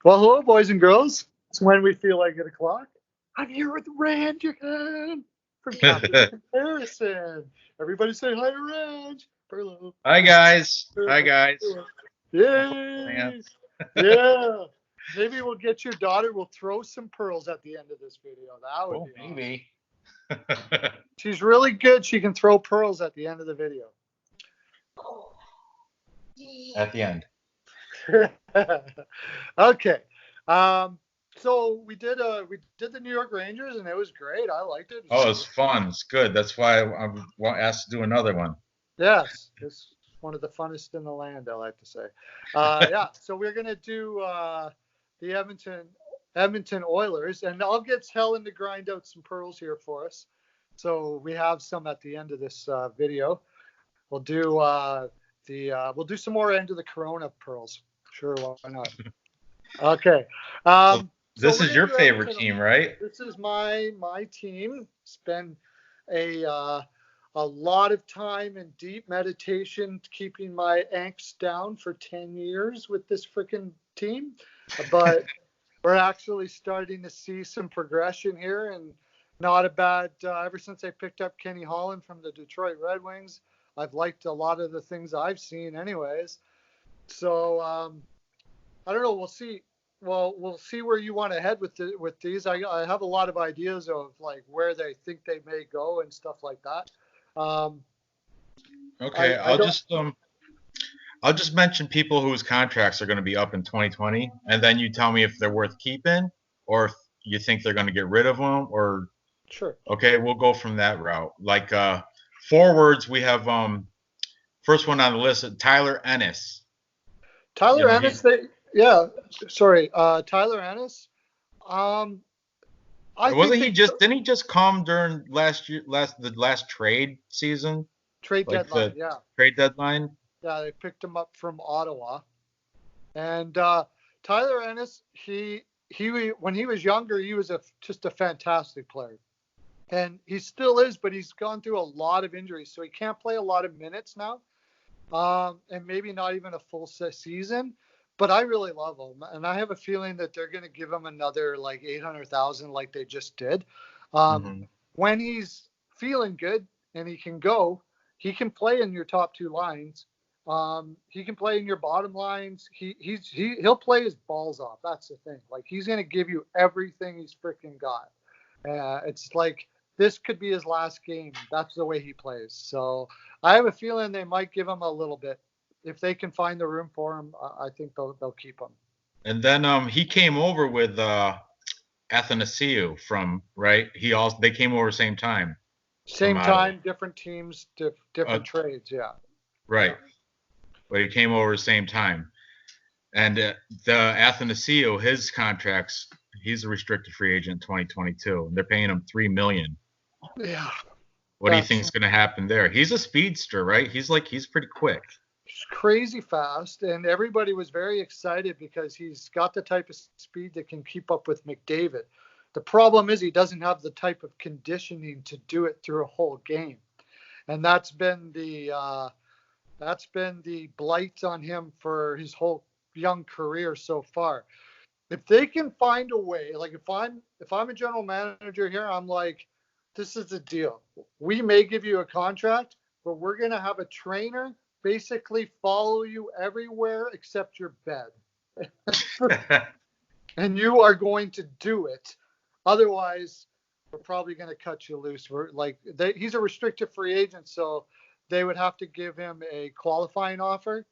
Well, hello, boys and girls. It's when we feel like 8 o'clock. I'm here with Ranj again from Captain Comparison. Everybody say hi to Ranj. Hello. Hi guys. Hi guys. Yay. Yeah. Maybe we'll get your daughter. We'll throw some pearls at the end of this video. That would Oh, be maybe. awesome. She's really good. She can throw pearls at the end of the video. At the end. Okay. So we did the New York Rangers and it was great. I liked it. Oh, it's fun. It's good. That's why I'm asked to do another one. Yes, it's one of the funnest in the land, I like to say. Yeah, so we're gonna do the Edmonton Oilers, and I'll get Helen to grind out some pearls here for us. So we have some at the end of this video. We'll do we'll do some more end of the Corona pearls. Sure, why not? Okay. So this we're is gonna your do favorite Edmonton. team, right? This is my team. It's been a lot of time and deep meditation keeping my angst down for 10 years with this freaking team. But we're actually starting to see some progression here, and not a bad, ever since I picked up Kenny Holland from the Detroit Red Wings, I've liked a lot of the things I've seen anyways. So I don't know. We'll see. Well, we'll see where you want to head with these. I have a lot of ideas of like where they think they may go and stuff like that. Okay, I don't. I'll just mention people whose contracts are going to be up in 2020, and then you tell me if they're worth keeping or if you think they're going to get rid of them. Or Sure. okay, we'll go from that route. Like forwards, we have first one on the list, Tyler Ennis. Tyler Ennis. Yeah. Sorry. Tyler Ennis. Wasn't he just? Didn't he just come during the last trade season? Trade Like deadline. the Yeah. trade deadline. Yeah, they picked him up from Ottawa, and Tyler Ennis. He when he was younger, he was just a fantastic player, and he still is. But he's gone through a lot of injuries, so he can't play a lot of minutes now, and maybe not even a full season. But I really love him, and I have a feeling that they're going to give him another like 800,000, like they just did. When he's feeling good and he can go, he can play in your top two lines. He can play in your bottom lines. He'll play his balls off. That's the thing. Like he's going to give you everything he's freaking got. It's like this could be his last game. That's the way he plays. So I have a feeling they might give him a little bit. If they can find the room for him, I think they'll keep him. And then he came over with Athanasiou from right. They came over same time. Same time, different teams, different trades. Yeah. Right. Yeah. But he came over the same time. And the Athanasiou, his contracts, he's a restricted free agent in 2022. And they're paying him $3 million. Yeah. What do you think is going to happen there? He's a speedster, right? He's pretty quick. He's crazy fast, and everybody was very excited because he's got the type of speed that can keep up with McDavid. The problem is he doesn't have the type of conditioning to do it through a whole game, and that's been the blight on him for his whole young career so far. If they can find a way, like if I'm a general manager here, I'm like, this is the deal. We may give you a contract, but we're going to have a trainer basically follow you everywhere except your bed. And you are going to do it. Otherwise, we're probably going to cut you loose. He's a restricted free agent, so they would have to give him a qualifying offer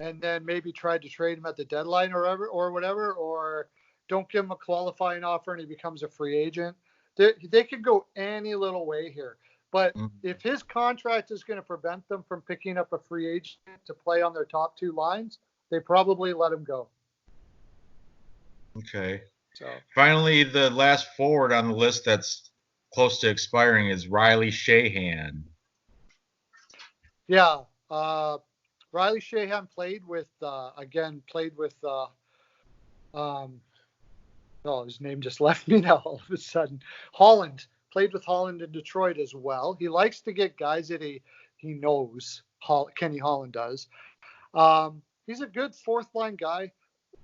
and then maybe try to trade him at the deadline or whatever, or don't give him a qualifying offer and he becomes a free agent. They could go any little way here. But if his contract is going to prevent them from picking up a free agent to play on their top two lines, they probably let him go. Okay. So finally, the last forward on the list that's close to expiring is Riley Sheahan. Yeah. Riley Sheahan played with his name just left me now all of a sudden. Holland. Played with Holland in Detroit as well. He likes to get guys that he knows. Kenny Holland does. He's a good fourth line guy.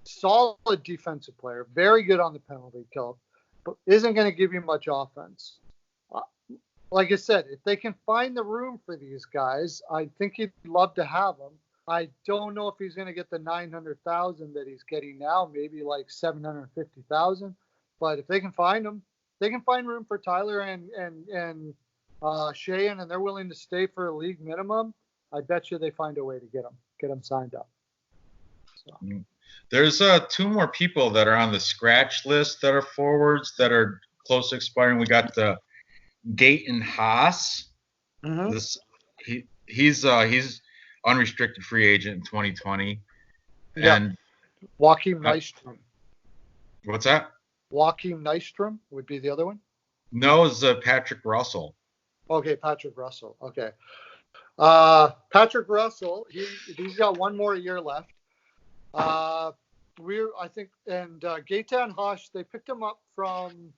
solid defensive player, very good on the penalty kill, but isn't going to give you much offense. Like I said, if they can find the room for these guys, I think he'd love to have them. I don't know if he's going to get the 900,000 that he's getting now, maybe like 750,000. But if they can find them, they can find room for Tyler and Sheahan, and they're willing to stay for a league minimum. I bet you they find a way to get them signed up. So. There's 2 more people that are on the scratch list that are forwards that are close to expiring. We got the Gaten Haas. Mm-hmm. He's unrestricted free agent in 2020. Yeah. And Joachim Nystrom. What's that? Joachim Nystrom would be the other one. No, it's Patrick Russell. Okay, Patrick Russell. Okay. Patrick Russell, he's got 1 more year left. Gaetan Haas, they picked him up from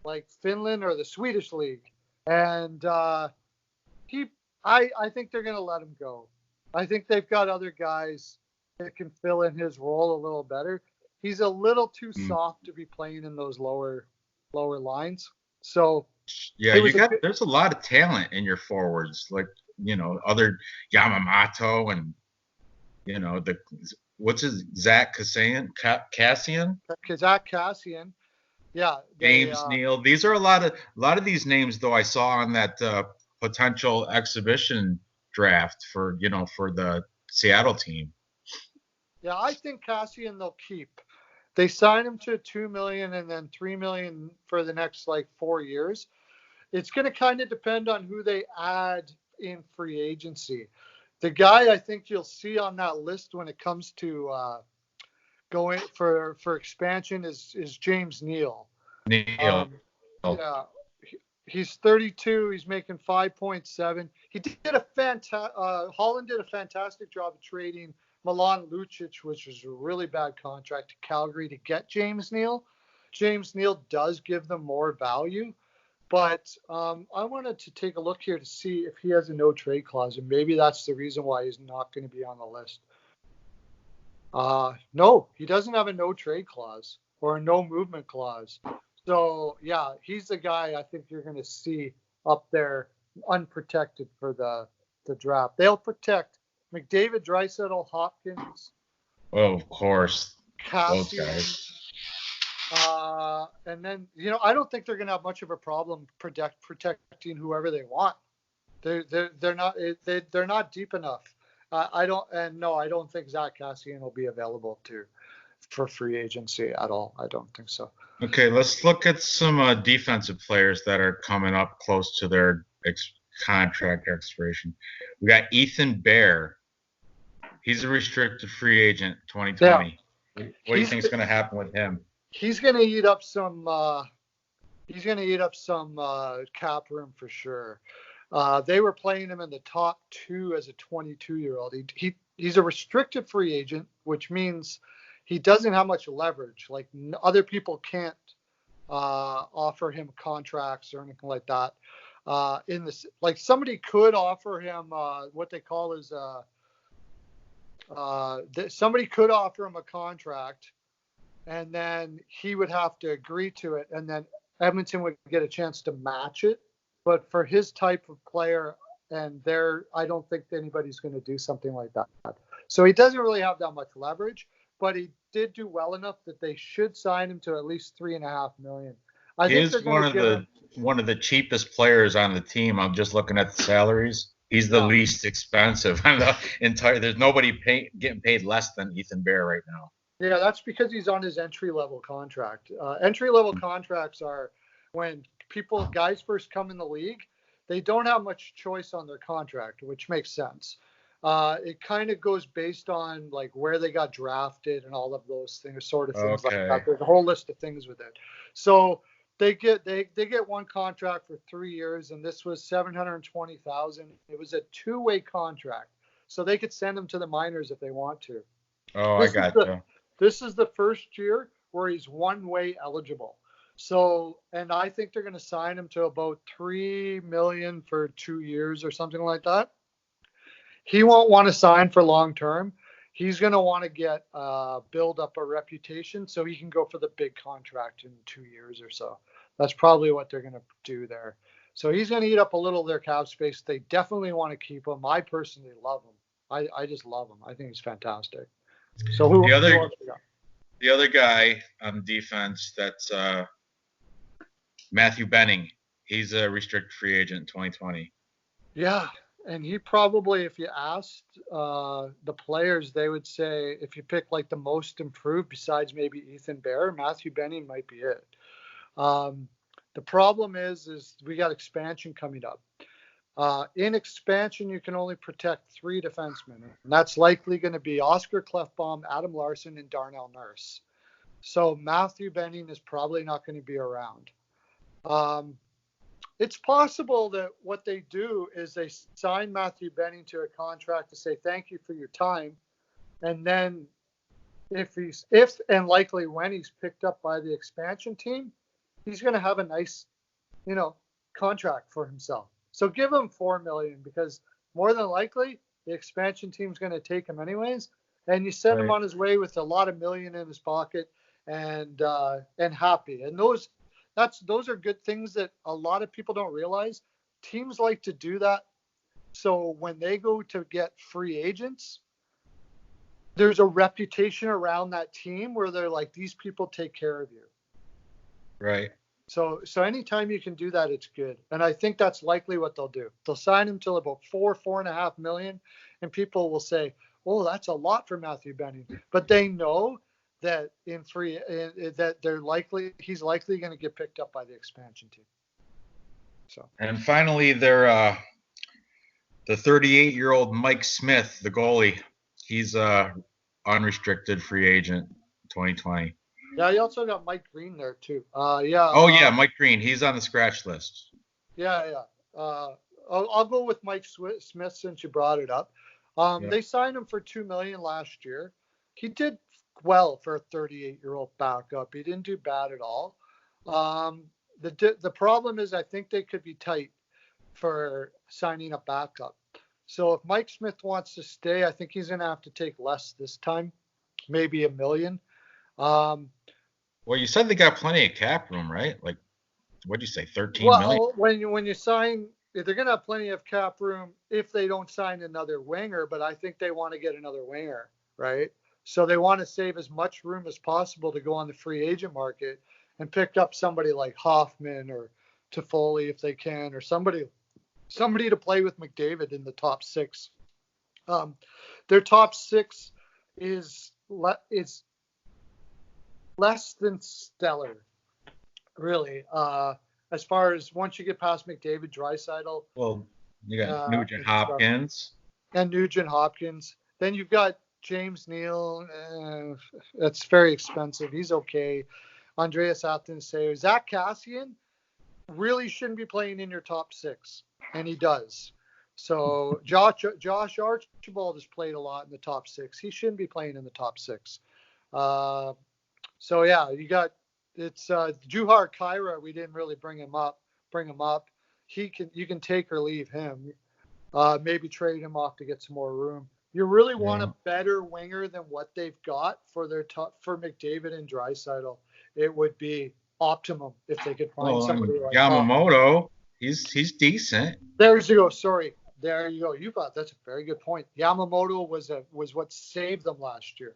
like Finland or the Swedish league, and I think they're gonna let him go. I think they've got other guys that can fill in his role a little better. He's a little too soft to be playing in those lower lines. So yeah, there's a lot of talent in your forwards, like other Yamamoto and what's his Zach Kassian? Zach Kassian. Yeah. James Neal. These are a lot of these names though I saw on that potential exhibition draft for the Seattle team. Yeah, I think Kassian they'll keep. They signed him to $2 million and then $3 million for the next 4 years. It's going to kind of depend on who they add in free agency. The guy I think you'll see on that list when it comes to going for expansion is James Neal. Yeah, he's 32. He's making 5.7. Holland did a fantastic job of trading Milan Lucic, which was a really bad contract, to Calgary to get James Neal. James Neal does give them more value, but I wanted to take a look here to see if he has a no trade clause, and maybe that's the reason why he's not going to be on the list. No, he doesn't have a no trade clause or a no movement clause. So yeah, he's the guy I think you're going to see up there unprotected for the draft. They'll protect McDavid, Draisaitl, Hopkins. Oh, of course. Kassian. Those guys. And then, I don't think they're going to have much of a problem protecting whoever they want. They're not deep enough. I don't think Zach Kassian will be available for free agency at all. I don't think so. Okay, let's look at some defensive players that are coming up close to their contract expiration. We got Ethan Bear. He's a restricted free agent 2020. Yeah. What do you think is going to happen with him? He's going to eat up some cap room for sure. They were playing him in the top 2 as a 22-year-old. He's a restricted free agent, which means he doesn't have much leverage. Like other people can't offer him contracts or anything like that. Somebody could offer him what they call is somebody could offer him a contract, and then he would have to agree to it, and then Edmonton would get a chance to match it. But for his type of player, I don't think anybody's going to do something like that. So he doesn't really have that much leverage, but he did do well enough that they should sign him to at least $3.5 million. He's one of the cheapest players on the team. I'm just looking at the salaries. He's the least expensive on the entire. There's nobody getting paid less than Ethan Bear right now. Yeah, that's because he's on his entry-level contract. Entry-level contracts are when guys first come in the league, they don't have much choice on their contract, which makes sense. It kind of goes based on where they got drafted and all of those things, sort of things like that. There's a whole list of things with it. So they get one contract for 3 years, and this was $720,000. It was a 2-way contract, so they could send him to the minors if they want to. Oh, I got you. This is the first year where he's 1-way eligible. So, and I think they're going to sign him to about $3 million for 2 years or something like that. He won't want to sign for long term. he's going to want to get build up a reputation so he can go for the big contract in 2 years or so. That's probably what they're going to do there. So he's going to eat up a little of their cap space. They definitely want to keep him. I personally love him. I just love him. I think he's fantastic. So who else we got? The other guy on defense, that's Matthew Benning. He's a restricted free agent in 2020. Yeah, and he probably, if you asked the players, they would say if you pick like the most improved besides maybe Ethan Bear, Matthew Benning might be it. The problem is we got expansion coming up. In expansion, you can only protect 3 defensemen, and that's likely going to be Oscar Klefbom, Adam Larson, and Darnell Nurse. So Matthew Benning is probably not going to be around. It's possible that what they do is they sign Matthew Benning to a contract to say thank you for your time, and then if and likely when he's picked up by the expansion team, he's going to have a nice, contract for himself. So give him $4 million, because more than likely the expansion team's going to take him anyways, and you send him on his way with a lot of million in his pocket and happy. And those are good things that a lot of people don't realize. Teams like to do that. So when they go to get free agents, there's a reputation around that team where they're like, these people take care of you. Right. So anytime you can do that, it's good. And I think that's likely what they'll do. They'll sign him till about $4.5 million, and people will say, "Oh, that's a lot for Matthew Benning." But they know that he's likely going to get picked up by the expansion team. So. And finally, the 38-year-old Mike Smith, the goalie, he's unrestricted free agent 2020. Yeah, you also got Mike Green there too. Mike Green. He's on the scratch list. Yeah. I'll go with Mike Smith since you brought it up. They signed him for $2 million last year. He did well for a 38-year-old backup. He didn't do bad at all. The problem is I think they could be tight for signing a backup. So if Mike Smith wants to stay, I think he's going to have to take less this time, maybe $1 million. Well, you said they got plenty of cap room, right? Like, what did you say, 13 million? Well, when you sign, they're going to have plenty of cap room if they don't sign another winger, but I think they want to get another winger, right? So they want to save as much room as possible to go on the free agent market and pick up somebody like Hoffman or Toffoli if they can, or somebody to play with McDavid in the top 6. Their top 6 is less than stellar, really. As far as once you get past McDavid, Draisaitl. Well, you got Nugent Hopkins. And Nugent Hopkins. Then you've got James Neal. That's very expensive. He's okay. Andreas Athanasiou. Zach Kassian really shouldn't be playing in your top 6, and he does. So Josh Archibald has played a lot in the top 6. He shouldn't be playing in the top 6. So yeah, it's Juhar Khaira. We didn't really bring him up. You can take or leave him. Maybe trade him off to get some more room. You really want a better winger than what they've got for for McDavid and Draisaitl. It would be optimum if they could find somebody like Yamamoto. He's decent. There you go. Sorry. There you go. That's a very good point. Yamamoto was what saved them last year.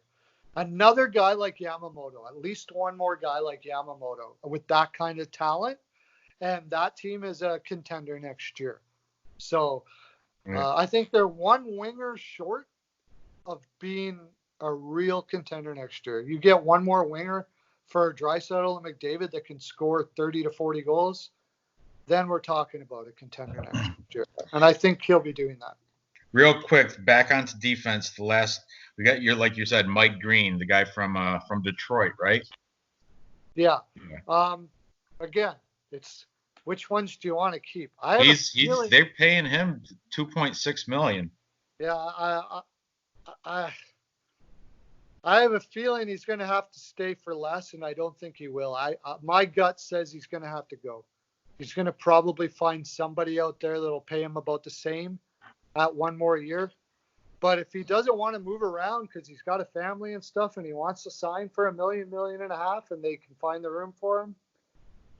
Another guy like Yamamoto, at least one more guy like Yamamoto with that kind of talent, and that team is a contender next year. So I think they're one winger short of being a real contender next year. You get one more winger for Draisaitl and McDavid that can score 30 to 40 goals, then we're talking about a contender next year. And I think he'll be doing that. Real quick, back onto defense. We got like you said, Mike Green, the guy from Detroit, right? Yeah. Again, it's which ones do you want to keep? They're paying him $2.6 million. Yeah, I have a feeling he's going to have to stay for less, and I don't think he will. My gut says he's going to have to go. He's going to probably find somebody out there that'll pay him about the same at one more year. But if he doesn't want to move around because he's got a family and stuff and he wants to sign for $1 million, $1.5 million and they can find the room for him,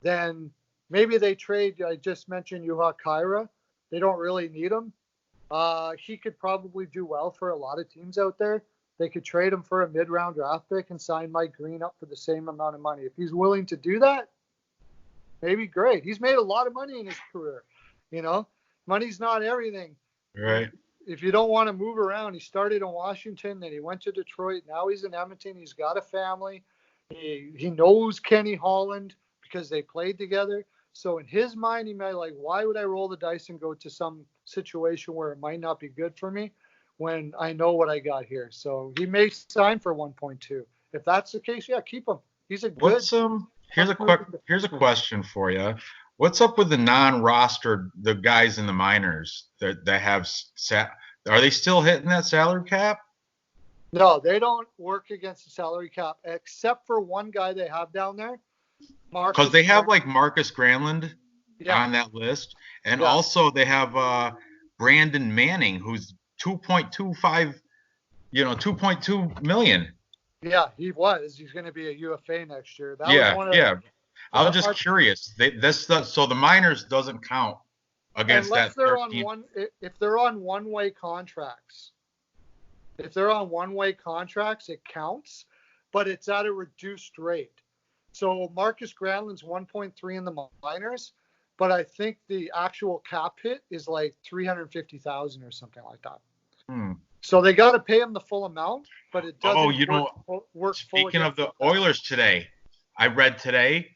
then maybe they trade. I just mentioned Juha Kyra. They don't really need him. He could probably do well for a lot of teams out there. They could trade him for a mid-round draft pick and sign Mike Green up for the same amount of money. If he's willing to do that, maybe great. He's made a lot of money in his career. You know, money's not everything. Right. If you don't want to move around, he started in Washington, then he went to Detroit. Now he's in Edmonton. He's got a family. He knows Kenny Holland because they played together. So in his mind, he might like, why would I roll the dice and go to some situation where it might not be good for me when I know what I got here? So he may sign for 1.2. If that's the case, yeah, keep him. He's a good. Here's a question for you. What's up with the non-rostered, the guys in the minors that have are they still hitting that salary cap? No, they don't work against the salary cap except for one guy they have down there. Because they have like Marcus Granlund on that list, and also they have Brandon Manning, who's 2.25, 2.2 million. Yeah, he was. He's going to be a UFA next year. I was just curious. So the minors doesn't count against unless that. If they're on one-way contracts. If they're on one-way contracts, it counts, but it's at a reduced rate. So Marcus Granlund's 1.3 in the minors, but I think the actual cap hit is like 350,000 or something like that. So they got to pay him the full amount, but it doesn't work. Speaking of the Oilers today, I read today,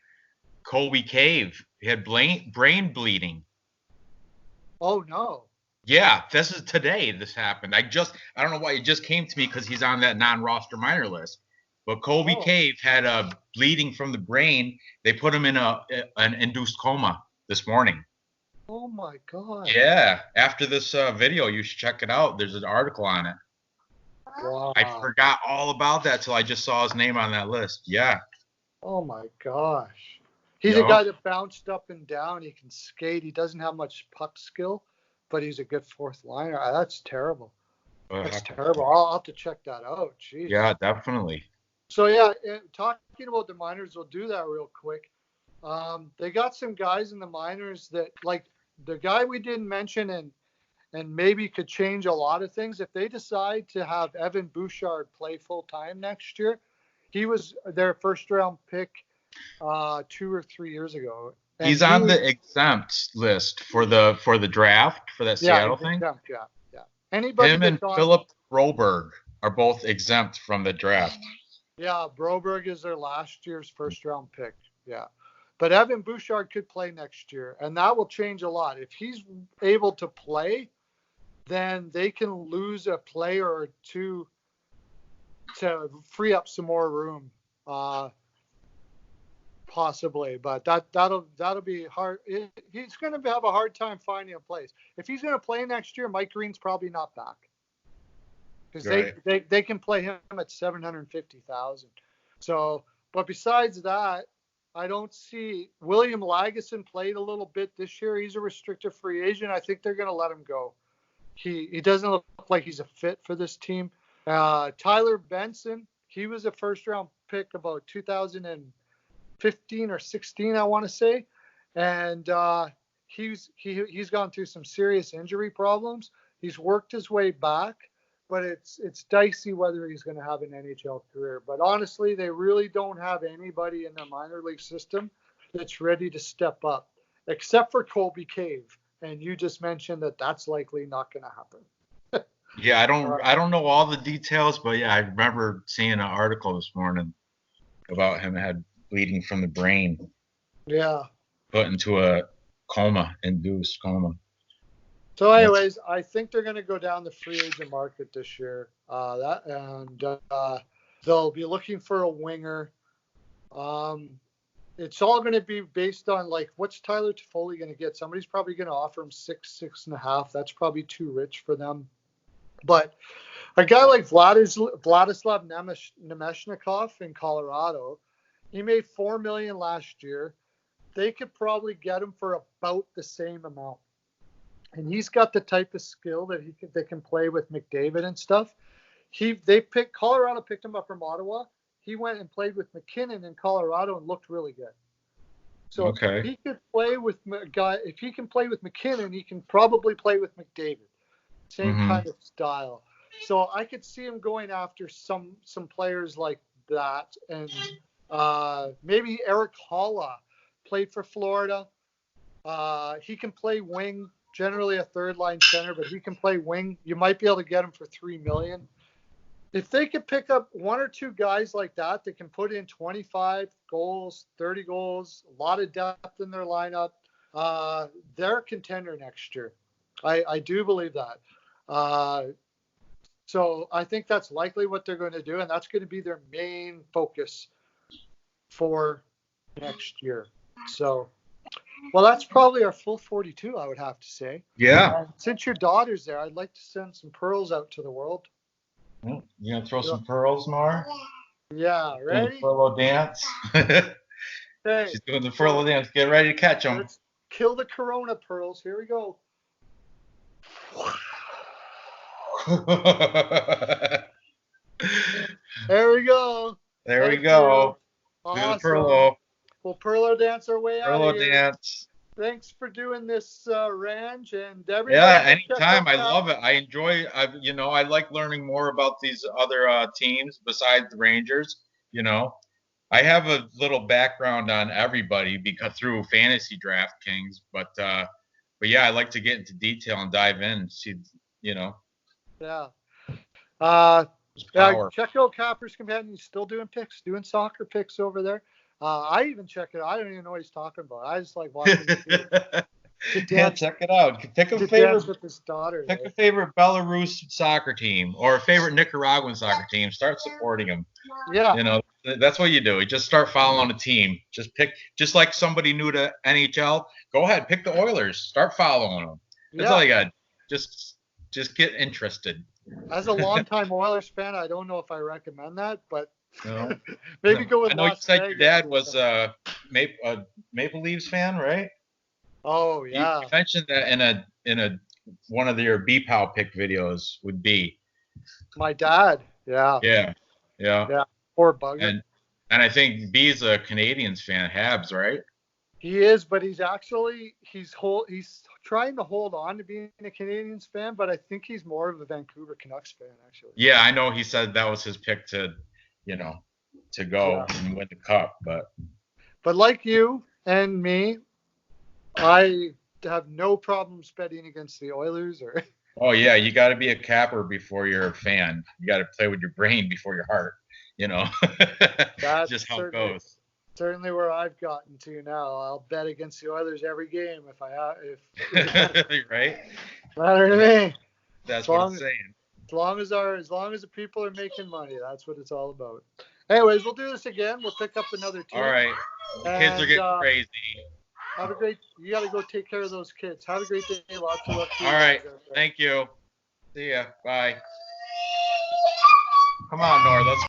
Colby Cave, he had brain bleeding. Oh no. Yeah, this is today. This happened. I don't know why it just came to me because he's on that non-roster minor list. But Colby Cave had a bleeding from the brain. They put him in an induced coma this morning. Oh my God. Yeah. After this video, you should check it out. There's an article on it. Wow. I forgot all about that till I just saw his name on that list. Yeah. Oh my gosh. He's a guy that bounced up and down. He can skate. He doesn't have much puck skill, but he's a good fourth liner. That's terrible. That's terrible. I'll have to check that out. Jeez. Yeah, definitely. So, yeah, talking about the minors, we'll do that real quick. They got some guys in the minors that, like the guy we didn't mention and maybe could change a lot of things. If they decide to have Evan Bouchard play full-time next year, he was their first-round pick 2 or 3 years ago. And he's on the exempt list for the draft for that Seattle thing. Exempt, yeah. Anybody him and Philip Broberg are both exempt from the draft. Yeah, Broberg is their last year's first-round pick. Yeah. But Evan Bouchard could play next year, and that will change a lot. If he's able to play, then they can lose a player or two to free up some more room, possibly. But that'll be hard. He's going to have a hard time finding a place. If he's going to play next year, Mike Green's probably not back. Because they can play him at $750,000. So, but besides that, I don't see William Lagesson played a little bit this year. He's a restricted free agent. I think they're going to let him go. He doesn't look like he's a fit for this team. Tyler Benson, he was a first round pick about 2015 or 16, I want to say, and he's gone through some serious injury problems. He's worked his way back, but it's dicey whether he's going to have an NHL career. But honestly, they really don't have anybody in the minor league system that's ready to step up, except for Colby Cave. And you just mentioned that that's likely not going to happen. Yeah, I don't know all the details, but yeah, I remember seeing an article this morning about him had bleeding from the brain. Yeah. Put into a induced coma. So, anyways, I think they're going to go down the free agent market this year. They'll be looking for a winger. It's all going to be based on, like, what's Tyler Toffoli going to get? Somebody's probably going to offer him 6.5. That's probably too rich for them. But a guy like Vladislav Nemeshnikov in Colorado, he made $4 million last year. They could probably get him for about the same amount. and he's got the type of skill that they can play with McDavid and stuff. Colorado picked him up from Ottawa. He went and played with McKinnon in Colorado and looked really good. So okay. he could play with a guy. If he can play with McKinnon, he can probably play with McDavid. Same kind of style. So I could see him going after some players like that, and maybe Eric Holla played for Florida. He can play wing, generally a third line center, but he can play wing. You might be able to get him for $3 million. If they could pick up one or two guys like that can put in 25 goals, 30 goals, a lot of depth in their lineup, they're a contender next year. I do believe that. So I think that's likely what they're going to do, and that's going to be their main focus for next year. So, well, that's probably our full 42, I would have to say. Yeah. Since your daughter's there, I'd like to send some pearls out to the world. You gonna throw some pearls, Nora? Yeah, ready? Doing the furlough dance. Hey, She's doing the furlough dance. Get ready to catch them. Let's kill the Corona pearls. Here we go. There we go. There we go. Awesome. Do the furlough. We'll Perlo dance our way out of Furlough here. dance. Thanks for doing this, Ranj, and everybody. Yeah, anytime. I love it. I enjoy. I like learning more about these other teams besides the Rangers. I have a little background on everybody because through Fantasy DraftKings, but yeah, I like to get into detail and dive in and see. Yeah. Check out Capper's Companion. He's still doing picks, doing soccer picks over there. I even check it. I don't even know what he's talking about. I just like watching. Yeah, check it out. Pick a favorite with his daughter. Pick a favorite Belarus soccer team or a favorite Nicaraguan soccer team. Start supporting them. Yeah. That's what you do. You just start following a team. Just like somebody new to NHL. Go ahead, pick the Oilers. Start following them. That's all you got. Just get interested. As a longtime Oilers fan, I don't know if I recommend that, but maybe go with. I know you said your dad was a Maple Leafs fan, right? Oh yeah. You mentioned that in one of your B-Pow pick videos would be. My dad. Yeah. Yeah. Poor bugger. And I think B's a Canadiens fan, Habs, right? He is, but he's trying to hold on to being a Canadiens fan, but I think he's more of a Vancouver Canucks fan, actually. Yeah, I know he said that was his pick to go and win the cup, but like you and me, I have no problems betting against the Oilers or. Oh yeah, you got to be a capper before you're a fan. You got to play with your brain before your heart. That's just how it goes. Certainly where I've gotten to now. I'll bet against the Oilers every game if I have. Right. Matter to me. That's what I'm saying. As long as the people are making money, that's what it's all about. Anyways, we'll do this again. We'll pick up another team. All right. Kids are getting crazy. You got to go take care of those kids. Have a great day. Lots of luck. All right. Thank you. See ya. Bye. Come on, Nora. Let's